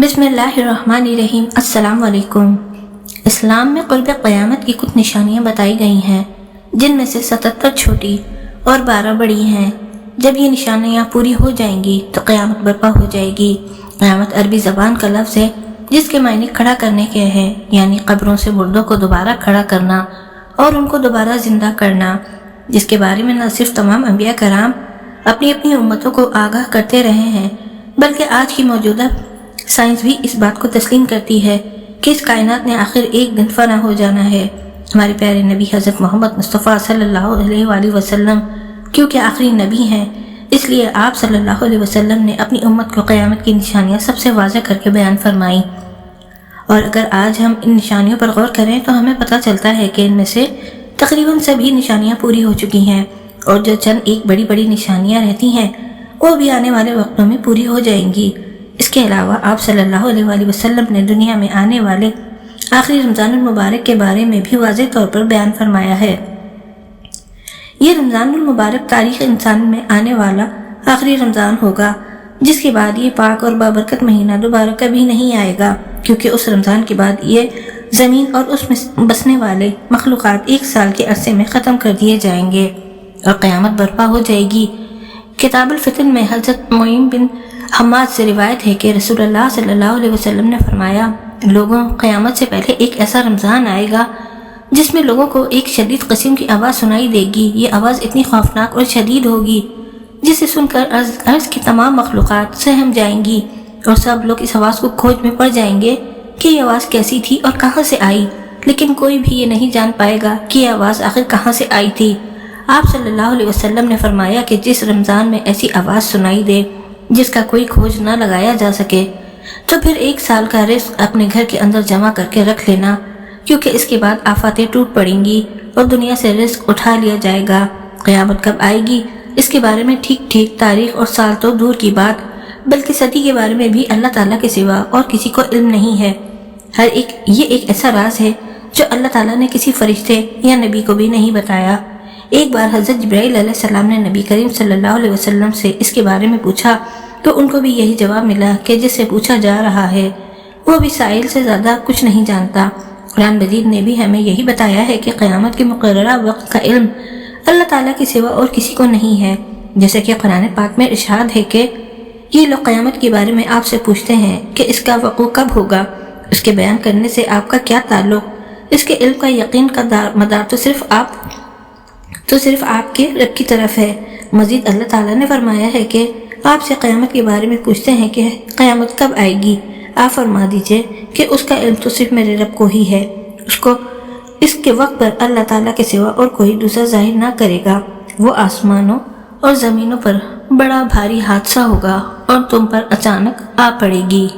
बिस्मिल्लाहिर्रहमानिर्रहीम। अस्सलाम वालेकुम। इस्लाम में क़ुर्ब क़यामत की कुछ निशानियाँ बताई गई हैं, जिनमें से 77 छोटी और 12 बड़ी हैं। जब ये निशानियाँ पूरी हो जाएंगी तो क़यामत बर्पा हो जाएगी। क़यामत अरबी ज़बान का लफ्ज़ है जिसके मायने खड़ा करने के हैं, यानी कब्रों से मुर्दों को दोबारा खड़ा करना और उनको दोबारा ज़िंदा करना, जिसके बारे में न सिर्फ तमाम अंबिया कराम अपनी अपनी उम्मतों को आगाह करते रहे हैं, बल्कि आज की मौजूदा साइंस भी इस बात को तस्लीम करती है कि इस कायनात ने आखिर एक दिन फना हो जाना है। हमारे प्यारे नबी हज़रत मोहम्मद मुस्तफ़ा सल्लल्लाहु अलैहि वसल्लम क्योंकि आखिरी नबी हैं, इसलिए आप सल्लल्लाहु अलैहि वसल्लम ने अपनी उम्मत को क़यामत की निशानियाँ सबसे वाज़ेह करके बयान फरमाई। और अगर आज हम इन निशानियों पर गौर करें तो हमें पता चलता है कि इनमें से तकरीबन सभी निशानियाँ पूरी हो चुकी हैं, और जो चंद एक बड़ी बड़ी निशानियाँ रहती हैं वो भी आने वाले वक्तों में पूरी हो जाएंगी। इसके अलावा आप सल्लल्लाहु अलैहि वसल्लम ने दुनिया में आने वाले आखिरी रमज़ानुल मुबारक के बारे में भी वाज़ेह तौर पर बयान फरमाया है। ये रमज़ानुल मुबारक तारीख़ इंसान में आने वाला आखिरी रमज़ान होगा, जिसके बाद ये पाक और बाबरकत महीना दोबारा कभी नहीं आएगा, क्योंकि उस रमज़ान के बाद ये ज़मीन और उसमें बसने वाले मखलूक़ात एक साल के अरसे में ख़त्म कर दिए जाएंगे और क़यामत बर्पा हो जाएगी। किताबुल फितन में हज़रत मुईम बिन हम्माद से रिवायत है कि रसूलुल्लाह सल्लल्लाहु अलैहि वसल्लम ने फरमाया, लोगों, क़यामत से पहले एक ऐसा रमज़ान आएगा जिसमें लोगों को एक शदीद किस्म की आवाज़ सुनाई देगी। ये आवाज़ इतनी खौफनाक और शदीद होगी जिसे सुनकर अर्ज़ की तमाम मखलूक़ात सहम जाएंगी और सब लोग इस आवाज़ को खोज में पड़ जाएंगे कि ये आवाज़ कैसी थी और कहाँ से आई, लेकिन कोई भी ये नहीं जान पाएगा कि ये आवाज़ आखिर कहाँ से आई थी। आप सल्लल्लाहु अलैहि वसल्लम ने फरमाया कि जिस रमज़ान में ऐसी आवाज़ सुनाई दे जिसका कोई खोज ना लगाया जा सके, तो फिर एक साल का रिस्क अपने घर के अंदर जमा करके रख लेना, क्योंकि इसके बाद आफातें टूट पड़ेंगी और दुनिया से रिस्क उठा लिया जाएगा। क़यामत कब आएगी इसके बारे में ठीक तारीख और साल तो दूर की बात, बल्कि सदी के बारे में भी अल्लाह ताला के सिवा और किसी को इल्म नहीं है। ये एक ऐसा राज है जो अल्लाह ताला ने किसी फरिश्ते या नबी को भी नहीं बताया। एक बार हज़रत जिब्राइल अलैहिस्सलाम ने नबी करीम सल्लल्लाहु अलैहि वसल्लम से इसके बारे में पूछा तो उनको भी यही जवाब मिला कि जिससे पूछा जा रहा है वो भी साइल से ज़्यादा कुछ नहीं जानता। कुरान मजीद ने भी हमें यही बताया है कि क़यामत के मुक़र्ररा वक्त का इल्म अल्लाह ताला के सिवा और किसी को नहीं है। जैसे कि कुरान पाक में इरशाद है कि ये लोग क़यामत के बारे में आपसे पूछते हैं कि इसका वक़ूअ कब होगा, इसके बयान करने से आपका क्या ताल्लुक़, इसके इल्म का यकीन का मदार तो सिर्फ आपके रब की तरफ है। मजीद अल्लाह ताला ने फरमाया है कि आपसे क़यामत के बारे में पूछते हैं कि क़यामत कब आएगी, आप फरमा दीजिए कि उसका इल्म तो सिर्फ मेरे रब को ही है, उसको इसके वक्त पर अल्लाह ताला के सिवा और कोई दूसरा ज़ाहिर ना करेगा। वो आसमानों और ज़मीनों पर बड़ा भारी हादसा होगा और तुम पर अचानक आ पड़ेगी।